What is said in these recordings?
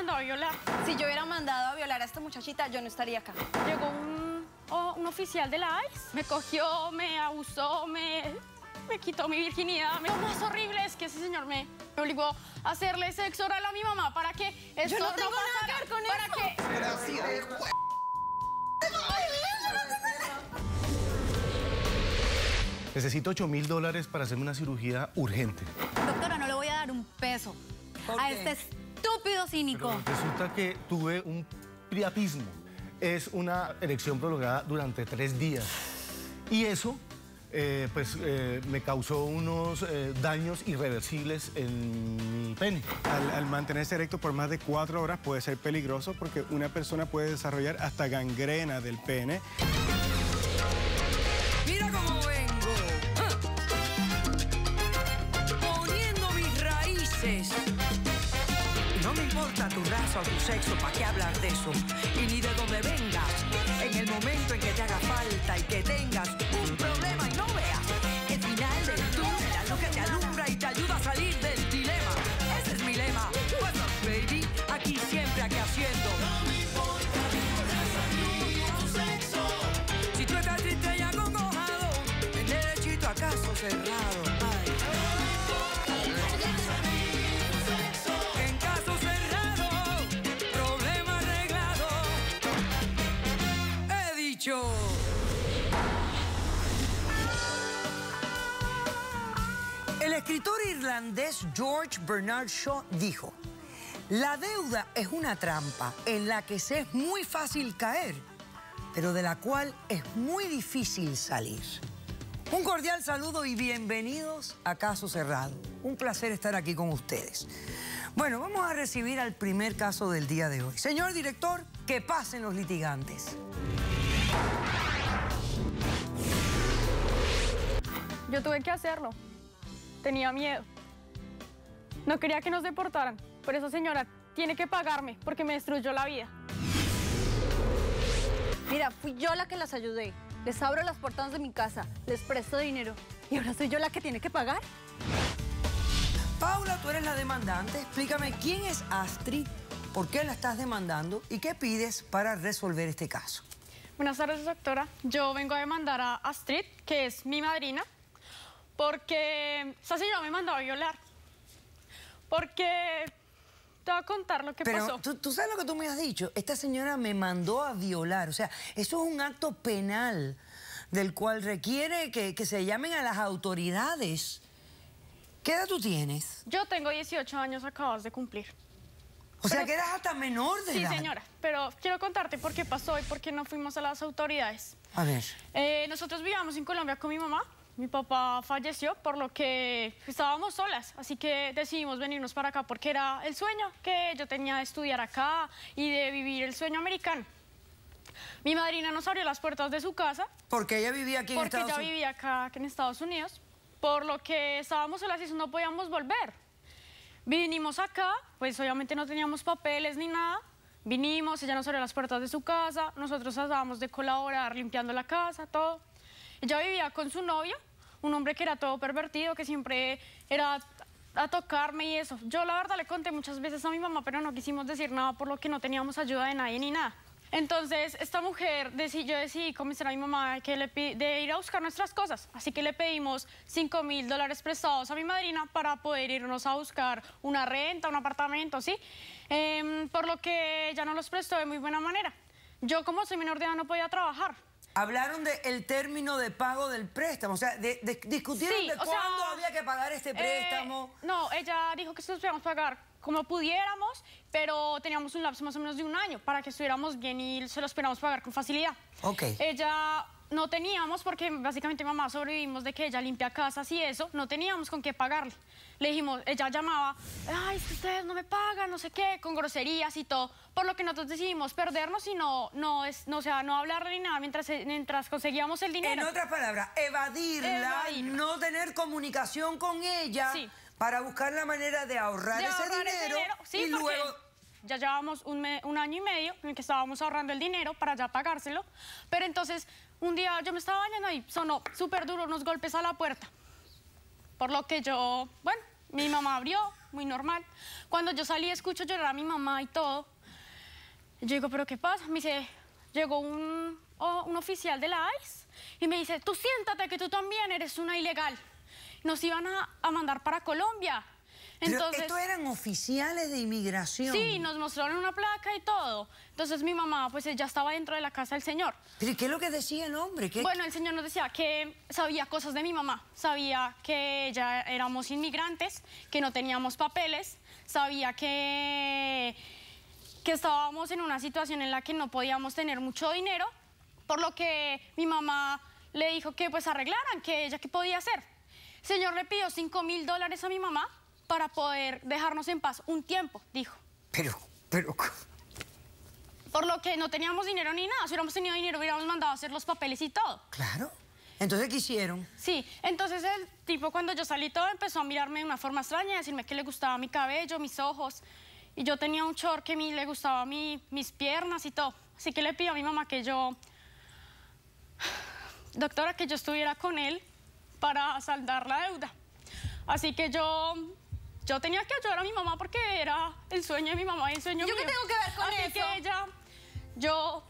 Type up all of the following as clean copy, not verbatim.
mandado a violar. Si yo hubiera mandado a violar a esta muchachita, yo no estaría acá. Llegó un oficial de la ICE, me cogió, me abusó, me quitó mi virginidad. Lo más horrible es que ese señor me obligó a hacerle sexo oral a mi mamá para que esto yo no tengo nada que ver con para eso. que... Pero así de Necesito $8.000 para hacerme una cirugía urgente. Doctora, no le voy a dar un peso a este estúpido cínico. Pero resulta que tuve un priapismo. Es una erección prolongada durante 3 días. Y eso, me causó unos daños irreversibles en mi pene. Al mantenerse erecto por más de 4 horas puede ser peligroso porque una persona puede desarrollar hasta gangrena del pene. Mira cómo vengo, poniendo mis raíces. No me importa tu raza o tu sexo, ¿para qué hablar de eso? Y ni de dónde vengas. En el momento en que te haga falta y que tengas un problema y no veas el final del túnel, algo que te alumbra y te ayuda a salir del dilema. Ese es mi lema. What's up, baby? Aquí siempre, aquí haciendo. No me importa tu raza ni tu sexo. Si tú estás triste y acongojado, el derechito a caso cerrado. Ay. En caso cerrado, problema arreglado. He dicho. El escritor irlandés George Bernard Shaw dijo: la deuda es una trampa en la que se es muy fácil caer, pero de la cual es muy difícil salir. Un cordial saludo y bienvenidos a Caso Cerrado. Un placer estar aquí con ustedes. Bueno, vamos a recibir al primer caso del día de hoy. Señor director, que pasen los litigantes. Yo tuve que hacerlo. Tenía miedo. No quería que nos deportaran. Pero esa señora tiene que pagarme porque me destruyó la vida. Mira, fui yo la que las ayudé. Les abro las puertas de mi casa, les presto dinero. ¿Y ahora soy yo la que tiene que pagar? Paula, tú eres la demandante. Explícame quién es Astrid, por qué la estás demandando y qué pides para resolver este caso. Buenas tardes, doctora. Yo vengo a demandar a Astrid, que es mi madrina, porque esa señora me mandó a violar. Porque te voy a contar lo que pasó. Pero ¿tú sabes lo que tú me has dicho? Esta señora me mandó a violar. O sea, eso es un acto penal del cual requiere que se llamen a las autoridades. ¿Qué edad tú tienes? Yo tengo 18 años acabados de cumplir. O sea, que eras hasta menor de edad. Sí, señora. Pero quiero contarte por qué pasó y por qué no fuimos a las autoridades. A ver. Nosotros vivíamos en Colombia con mi mamá. Mi papá falleció, por lo que estábamos solas, así que decidimos venirnos para acá porque era el sueño que yo tenía de estudiar acá y de vivir el sueño americano. Mi madrina nos abrió las puertas de su casa. Porque ella vivía aquí en Estados Unidos. Porque ella vivía acá en Estados Unidos, por lo que estábamos solas y no podíamos volver. Vinimos acá, pues obviamente no teníamos papeles ni nada. Vinimos, ella nos abrió las puertas de su casa, nosotros tratábamos de colaborar limpiando la casa, todo. Ella vivía con su novio, un hombre que era todo pervertido, que siempre era a tocarme y eso. Yo la verdad le conté muchas veces a mi mamá, pero no quisimos decir nada por lo que no teníamos ayuda de nadie ni nada. Entonces esta mujer, yo decidí convencer a mi mamá de ir a buscar nuestras cosas. Así que le pedimos $5.000 prestados a mi madrina para poder irnos a buscar una renta, un apartamento, ¿sí? Por lo que ella nos los prestó de muy buena manera. Yo como soy menor de edad no podía trabajar. Hablaron del término de pago del préstamo, o sea, discutieron Sí, de cuándo había que pagar este préstamo. No, ella dijo que nosotros podíamos pagar como pudiéramos, pero teníamos un lapso más o menos de 1 año para que estuviéramos bien y se lo esperamos pagar con facilidad. Ok. Ella no teníamos, porque básicamente mamá sobrevivimos de que ella limpia casas y eso, no teníamos con qué pagarle. Le dijimos, ella llamaba, ay, es que ustedes no me pagan, no sé qué, con groserías y todo, por lo que nosotros decidimos perdernos y no hablarle ni nada mientras conseguíamos el dinero. En otras palabras, evadirla, no tener comunicación con ella, sí, para buscar la manera de ahorrar ese dinero. Sí, y luego ya llevábamos un año y medio en el que estábamos ahorrando el dinero para ya pagárselo, pero entonces un día yo me estaba bañando y sonó súper duro unos golpes a la puerta. Por lo que yo, bueno, Mi mamá abrió, muy normal. Cuando yo salí, escucho llorar a mi mamá y todo. Yo digo, ¿pero qué pasa? Me dice, llegó un oficial de la ICE y me dice, tú siéntate que tú también eres una ilegal. Nos iban a mandar para Colombia. Entonces, ¿pero estos eran oficiales de inmigración? Sí, nos mostraron una placa y todo. Entonces mi mamá, pues ella estaba dentro de la casa del señor. ¿Pero qué es lo que decía el hombre? Bueno, el señor nos decía que sabía cosas de mi mamá. Sabía que ya éramos inmigrantes, que no teníamos papeles. Sabía que estábamos en una situación en la que no podíamos tener mucho dinero. Por lo que mi mamá le dijo que pues arreglaran, que ella qué podía hacer. El señor le pidió $5.000 a mi mamá para poder dejarnos en paz un tiempo, dijo. Pero... Por lo que no teníamos dinero ni nada. Si hubiéramos tenido dinero, hubiéramos mandado a hacer los papeles y todo. Claro. Entonces, ¿qué hicieron? Sí, entonces el tipo, cuando yo salí todo, empezó a mirarme de una forma extraña, a decirme que le gustaba mi cabello, mis ojos. Y yo tenía un short que le gustaba mis piernas y todo. Así que le pidió a mi mamá que yo... Doctora, que yo estuviera con él para saldar la deuda. Así que yo tenía que ayudar a mi mamá porque era el sueño de mi mamá y el sueño mío. ¿Yo qué tengo que ver con eso? Así que ella... Yo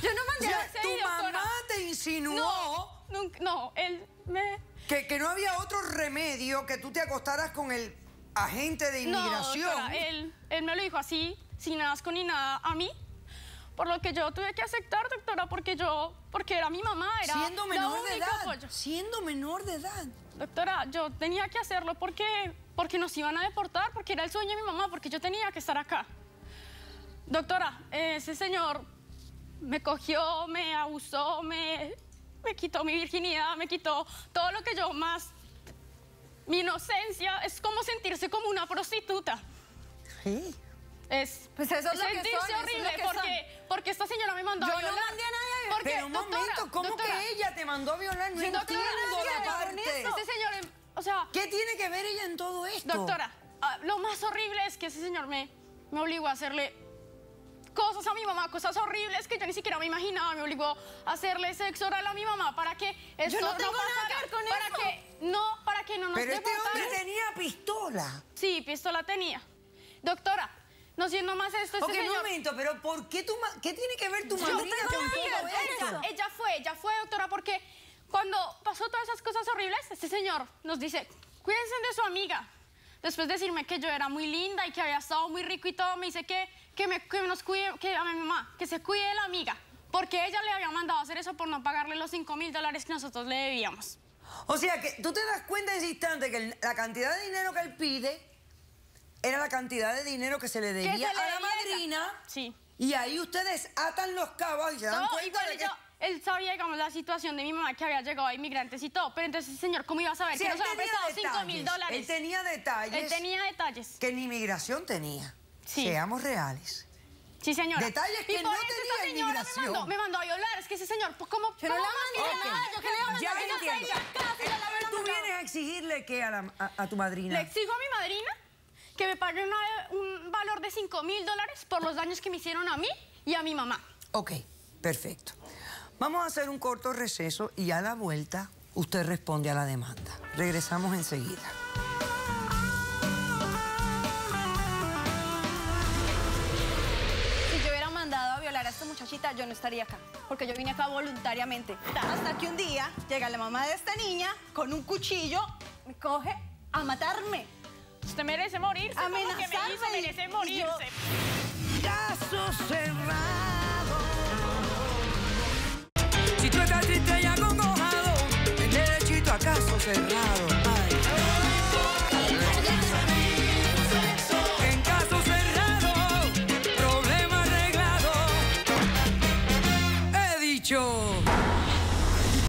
no mandé a ¿Tu mamá te insinuó? No, él me... Que no había otro remedio que tú te acostaras con el agente de inmigración. No, doctora, él me lo dijo así, sin asco ni nada a mí. Por lo que yo tuve que aceptar, doctora, porque era mi mamá, era siendo menor la de única edad. apoyo. Siendo menor de edad. Doctora, yo tenía que hacerlo porque nos iban a deportar, porque era el sueño de mi mamá, porque yo tenía que estar acá. Doctora, ese señor me cogió, me abusó, me quitó mi virginidad, me quitó todo lo que yo más... Mi inocencia, es como sentirse como una prostituta. Sí. Pues eso es lo que sentirse son, horrible, eso es lo que porque esta señora me mandó a violar. Yo no mandé a nadie a violar. Porque, Pero un momento, ¿cómo que ella te mandó a violar? No doctora, entiendo la parte. Este señor, o sea... ¿Qué tiene que ver ella en todo esto? Doctora, lo más horrible es que ese señor me obligó a hacerle cosas a mi mamá, cosas horribles que yo ni siquiera me imaginaba. Me obligó a hacerle sexo oral a mi mamá para que esto Yo no tengo nada pasara, que ver con para eso. para que no nos Pero este deportaran. hombre tenía pistola. Sí, pistola tenía. Doctora, no siendo más esto, Ok, señor... un momento, pero ¿por qué qué tiene que ver tu Yo madrina tengo con nada que todo ver con esto? eso. Ella fue, doctora, porque cuando pasó todas esas cosas horribles, este señor nos dice, cuídense de su amiga. Después de decirme que yo era muy linda y que había estado muy rico y todo, me dice que nos cuide, que a mi mamá, que se cuide de la amiga. Porque ella le había mandado a hacer eso por no pagarle los $5.000 que nosotros le debíamos. O sea, que tú te das cuenta en ese instante que la cantidad de dinero que él pide era la cantidad de dinero que se le debía a la madrina. Sí. Y ahí ustedes atan los cabos y se dan No, cuenta igual de que... él sabía, digamos, la situación de mi mamá, que había llegado a inmigrantes y todo. Pero entonces, señor, ¿cómo iba a saber Sí, que él nos había tenía prestado $5.000? Él tenía detalles. Él tenía detalles. Que ni inmigración tenía. Sí. Seamos reales. Sí, señora. Detalles que y por no eso tenía esta señora inmigración. me mandó a violar. Es que ese señor, pues, ¿cómo? Yo no la mandé mandé nada, yo que le iba a mandar Ya a entiendo. ella, casi la habrá Tú mandado. vienes a exigirle ¿qué a tu madrina? Le exijo a mi madrina que me pague un valor de $5.000 por los daños que me hicieron a mí y a mi mamá. Ok, perfecto. Vamos a hacer un corto receso y a la vuelta usted responde a la demanda. Regresamos enseguida. Si yo hubiera mandado a violar a esta muchachita, yo no estaría acá. Porque yo vine acá voluntariamente. Hasta que un día llega la mamá de esta niña con un cuchillo, me coge a matarme. Usted merece morirse. Por lo que me hizo, Amenazarme. merece Y morirse. Caso cerrado. Si tú estás triste y acongojado, ven derechito a caso cerrado.